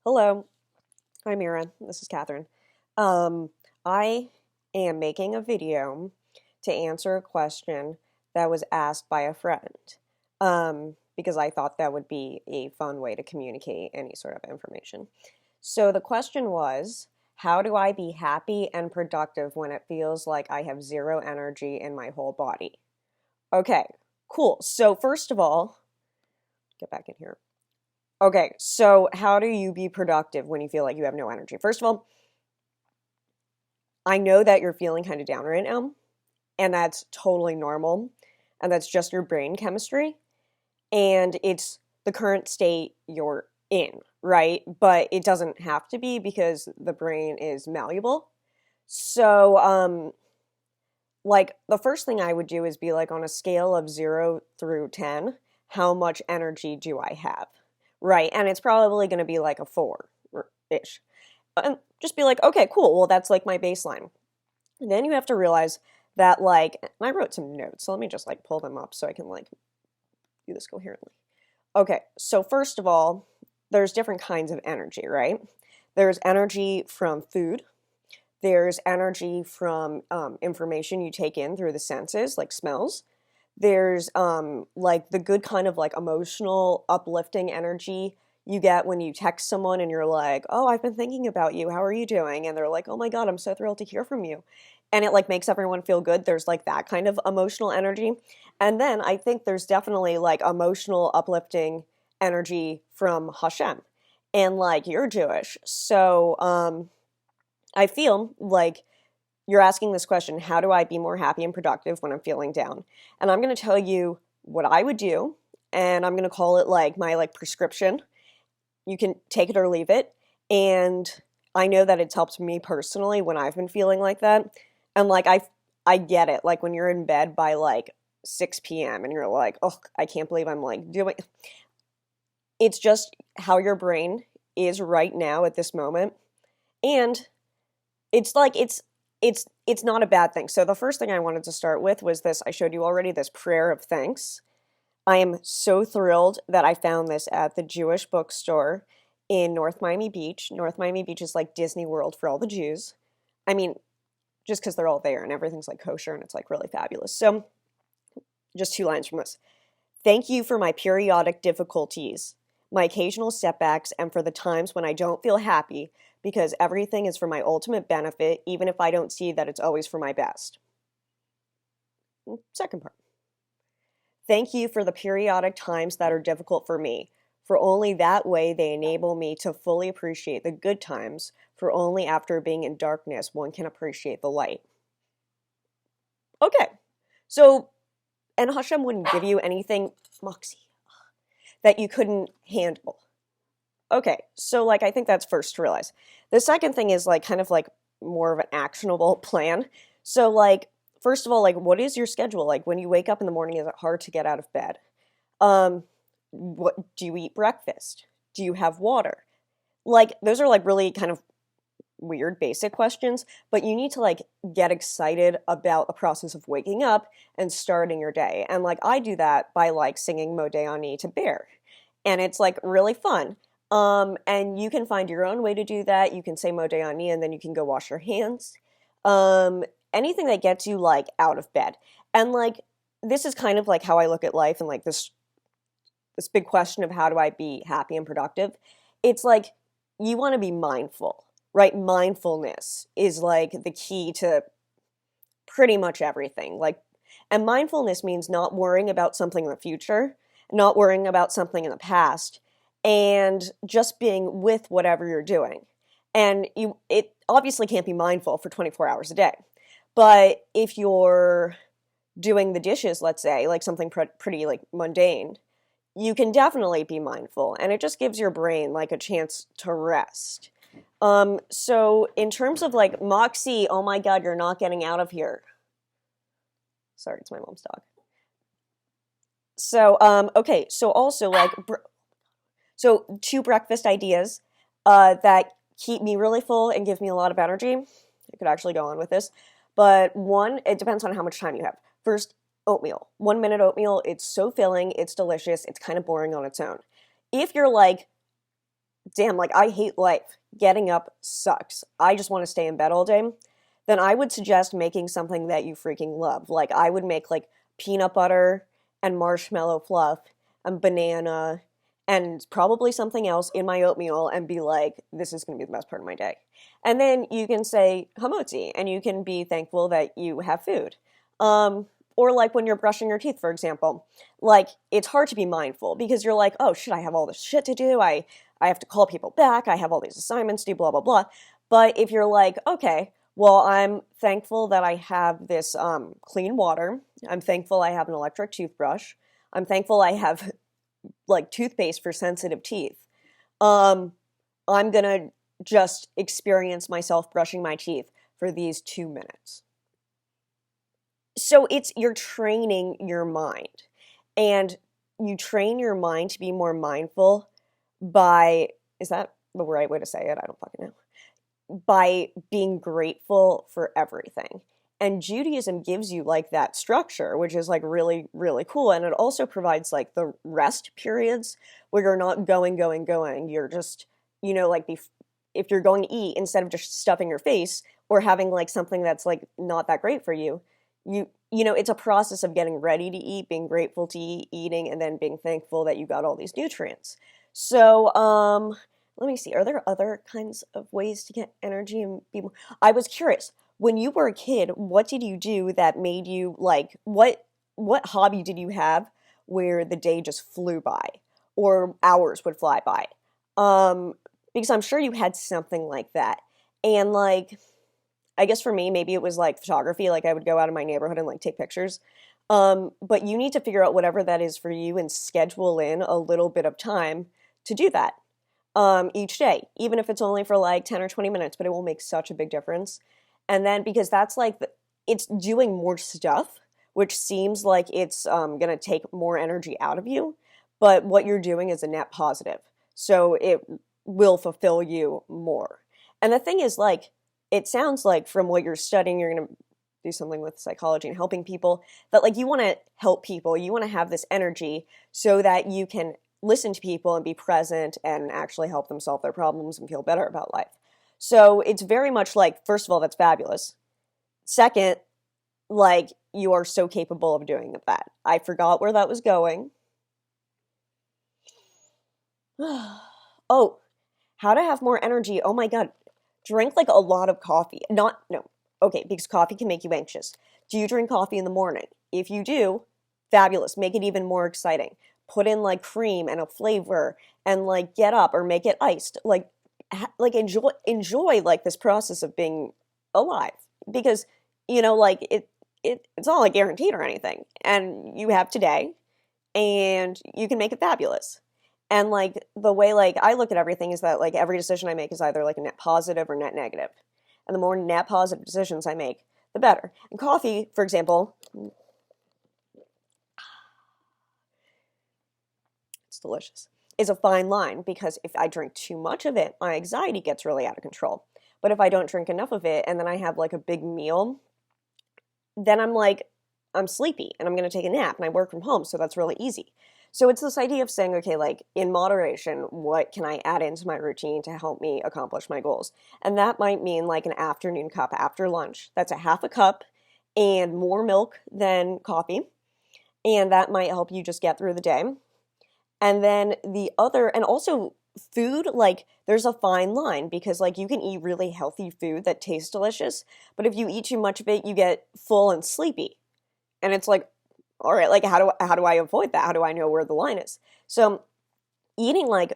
Hello, I'm Mira. This is Catherine. Um, I am making a video to answer a question that was asked by a friend because I thought that would be a fun way to communicate any sort of information. So the question was, how do I be happy and productive when it feels like I have zero energy in my whole body? Okay, cool. So first of all, get back in here. Okay, so how do you be productive when you feel like you have no energy? First of all, I know that you're feeling kind of down right now, and that's totally normal, and that's just your brain chemistry, and it's the current state you're in, right? But it doesn't have to be because the brain is malleable. So, like the first thing I would do is be like on a scale of 0 through 10, how much energy do I have? Right? And it's probably going to be like a 4-ish. And just be like, okay, cool. Well, that's like my baseline. And then you have to realize that like, and I wrote some notes, so let me just like pull them up so I can like do this coherently. Okay, so first of all, there's different kinds of energy, right? There's energy from food. There's energy from information you take in through the senses, like smells. There's like the good kind of like emotional, uplifting energy you get when you text someone and you're like, "Oh, I've been thinking about you. How are you doing?" And they're like, "Oh my God, I'm so thrilled to hear from you." And it like makes everyone feel good. There's like that kind of emotional energy. And then I think there's definitely like emotional, uplifting energy from Hashem. And like you're Jewish. So I feel like you're asking this question, how do I be more happy and productive when I'm feeling down? And I'm going to tell you what I would do, and I'm going to call it like my like prescription. You can take it or leave it. And I know that it's helped me personally when I've been feeling like that. And like I get it. Like when you're in bed by like 6 p.m. and you're like, "Oh, I can't believe I'm like doing." It's just how your brain is right now at this moment. And it's like it's not a bad thing. So the first thing I wanted to start with was this. I showed you already this prayer of thanks. I am so thrilled that I found this at the Jewish bookstore in North Miami Beach. North Miami Beach is like Disney World for all the Jews. I mean, just because they're all there and everything's like kosher and it's like really fabulous. So just 2 lines from this. Thank you for my periodic difficulties, my occasional setbacks, and for the times when I don't feel happy, because everything is for my ultimate benefit, even if I don't see that it's always for my best. Second part. Thank you for the periodic times that are difficult for me, for only that way they enable me to fully appreciate the good times, for only after being in darkness one can appreciate the light. Okay, so, and Hashem wouldn't give you anything, Moxie, that you couldn't handle. Okay, so like I think that's first to realize. The second thing is like kind of like more of an actionable plan. So like first of all, like what is your schedule? Like when you wake up in the morning, is it hard to get out of bed? What do you eat breakfast? Do you have water? Like those are like really kind of weird basic questions, but you need to like get excited about the process of waking up and starting your day. And like I do that by like singing Modéani to Bear. And it's like really fun. And you can find your own way to do that. You can say Modéani and then you can go wash your hands. Anything that gets you like out of bed. And like this is kind of like how I look at life and like this big question of how do I be happy and productive. It's like you want to be mindful, right? Mindfulness is like the key to pretty much everything. Like, and mindfulness means not worrying about something in the future, not worrying about something in the past, and just being with whatever you're doing. And it obviously can't be mindful for 24 hours a day. But if you're doing the dishes, let's say, like something pretty like mundane, you can definitely be mindful, and it just gives your brain like a chance to rest. So in terms of like Moxie, oh my God, you're not getting out of here. Sorry, it's my mom's dog. So, okay, so also like, so 2 breakfast ideas that keep me really full and give me a lot of energy. I could actually go on with this, but one, it depends on how much time you have. First, oatmeal. 1 minute oatmeal, it's so filling, it's delicious, it's kind of boring on its own. If you're like damn, like I hate life. Getting up sucks. I just want to stay in bed all day. Then I would suggest making something that you freaking love. Like I would make like peanut butter and marshmallow fluff and banana and probably something else in my oatmeal and be like, this is going to be the best part of my day. And then you can say hamotzi and you can be thankful that you have food. Um, or like when you're brushing your teeth, for example, like it's hard to be mindful because you're like, oh shit, I have all this shit to do. I have to call people back. I have all these assignments to do, blah, blah, blah. But if you're like, okay, well, I'm thankful that I have this clean water. I'm thankful I have an electric toothbrush. I'm thankful I have like toothpaste for sensitive teeth. Um, I'm gonna just experience myself brushing my teeth for these 2 minutes. So it's you're training your mind, and you train your mind to be more mindful by, is that the right way to say it? I don't fucking know, by being grateful for everything. And Judaism gives you like that structure, which is like really, really cool. And it also provides like the rest periods where you're not going, going, going. You're just, like if you're going to eat, instead of just stuffing your face or having like something that's like not that great for you, it's a process of getting ready to eat, being grateful to eat, eating, and then being thankful that you got all these nutrients. So, let me see. Are there other kinds of ways to get energy and be more? I was curious. When you were a kid, what did you do that made you like what hobby did you have where the day just flew by or hours would fly by? Um, because I'm sure you had something like that. And like I guess for me, maybe it was like photography. Like I would go out in my neighborhood and like take pictures. But you need to figure out whatever that is for you and schedule in a little bit of time to do that each day, even if it's only for like 10 or 20 minutes, but it will make such a big difference. And then because that's like, it's doing more stuff, which seems like it's going to take more energy out of you. But what you're doing is a net positive. So it will fulfill you more. And the thing is, like, it sounds like from what you're studying, you're going to do something with psychology and helping people, that like you want to help people, you want to have this energy so that you can listen to people and be present and actually help them solve their problems and feel better about life. So it's very much like, first of all, that's fabulous. Second, like you are so capable of doing that. I forgot where that was going. Oh, how to have more energy. Oh my God. Drink like a lot of coffee. Not, no. Okay, because coffee can make you anxious. Do you drink coffee in the morning? If you do, fabulous. Make it even more exciting. Put in like cream and a flavor and like get up or make it iced. Like enjoy like this process of being alive because like it's not like guaranteed or anything. And you have today and you can make it fabulous. And like the way like I look at everything is that like every decision I make is either like a net positive or net negative. And the more net positive decisions I make, the better. And coffee, for example, it's delicious, is a fine line because if I drink too much of it, my anxiety gets really out of control. But if I don't drink enough of it and then I have like a big meal, then I'm sleepy and I'm going to take a nap and I work from home, so that's really easy. So it's this idea of saying, okay, like in moderation, what can I add into my routine to help me accomplish my goals? And that might mean like an afternoon cup after lunch. That's a half a cup and more milk than coffee. And that might help you just get through the day. And then the other, and also food, like there's a fine line because like you can eat really healthy food that tastes delicious, but if you eat too much of it, you get full and sleepy. And it's like, all right, like how do I avoid that? How do I know where the line is? So eating like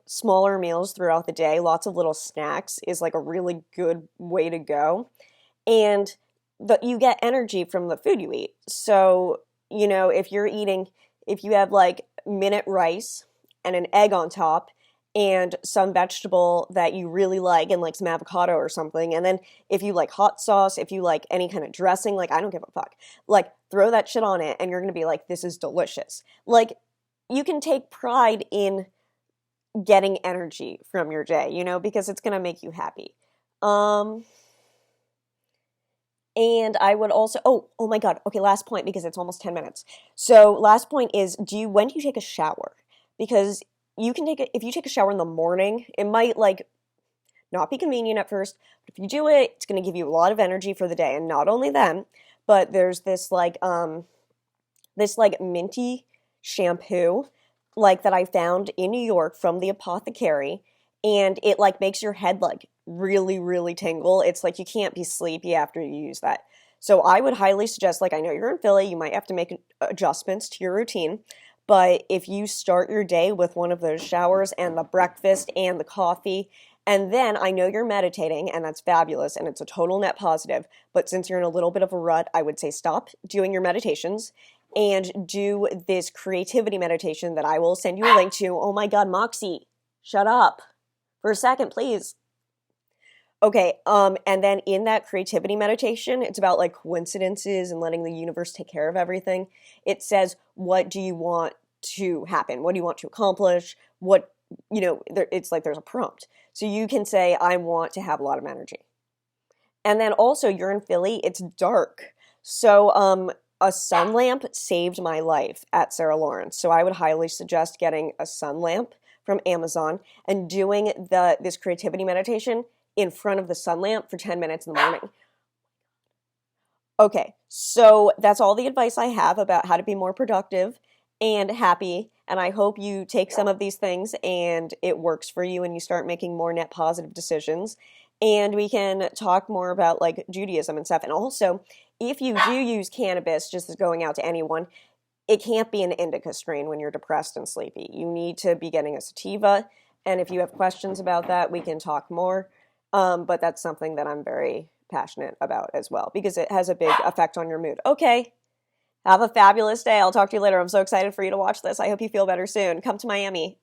smaller meals throughout the day, lots of little snacks is like a really good way to go. And you get energy from the food you eat. So, if you have like minute rice and an egg on top and some vegetable that you really like and like some avocado or something, and then if you like hot sauce, if you like any kind of dressing, like I don't give a fuck, like throw that shit on it and you're gonna be like, this is delicious. Like you can take pride in getting energy from your day, because it's gonna make you happy. Um, and I would also, oh my God. Okay, last point because it's almost 10 minutes. So last point is, when do you take a shower? Because you can take it if you take a shower in the morning, it might like not be convenient at first, but if you do it, it's going to give you a lot of energy for the day. And not only then, but there's this like minty shampoo like that I found in New York from the apothecary, and it like makes your head like really really tingle. It's like you can't be sleepy after you use that. So I would highly suggest, like, I know you're in Philly, you might have to make adjustments to your routine, but if you start your day with one of those showers and the breakfast and the coffee, and then I know you're meditating, and that's fabulous, and it's a total net positive. But since you're in a little bit of a rut, I would say stop doing your meditations and do this creativity meditation that I will send you a link to. Oh my God, Moxie, shut up for a second, please. Okay, and then in that creativity meditation, it's about like coincidences and letting the universe take care of everything. It says, what do you want to happen? What do you want to accomplish? What, it's like there's a prompt. So you can say, I want to have a lot of energy. And then also, you're in Philly, it's dark. So, a sun lamp saved my life at Sarah Lawrence. So I would highly suggest getting a sun lamp from Amazon and doing this creativity meditation in front of the sun lamp for 10 minutes in the morning. Okay, so that's all the advice I have about how to be more productive and happy. And I hope you take some of these things and it works for you and you start making more net positive decisions. And we can talk more about like Judaism and stuff. And also, if you do use cannabis, just as going out to anyone, it can't be an indica strain when you're depressed and sleepy. You need to be getting a sativa. And if you have questions about that, we can talk more. But that's something that I'm very passionate about as well, because it has a big effect on your mood. Okay, have a fabulous day. I'll talk to you later. I'm so excited for you to watch this. I hope you feel better soon. Come to Miami.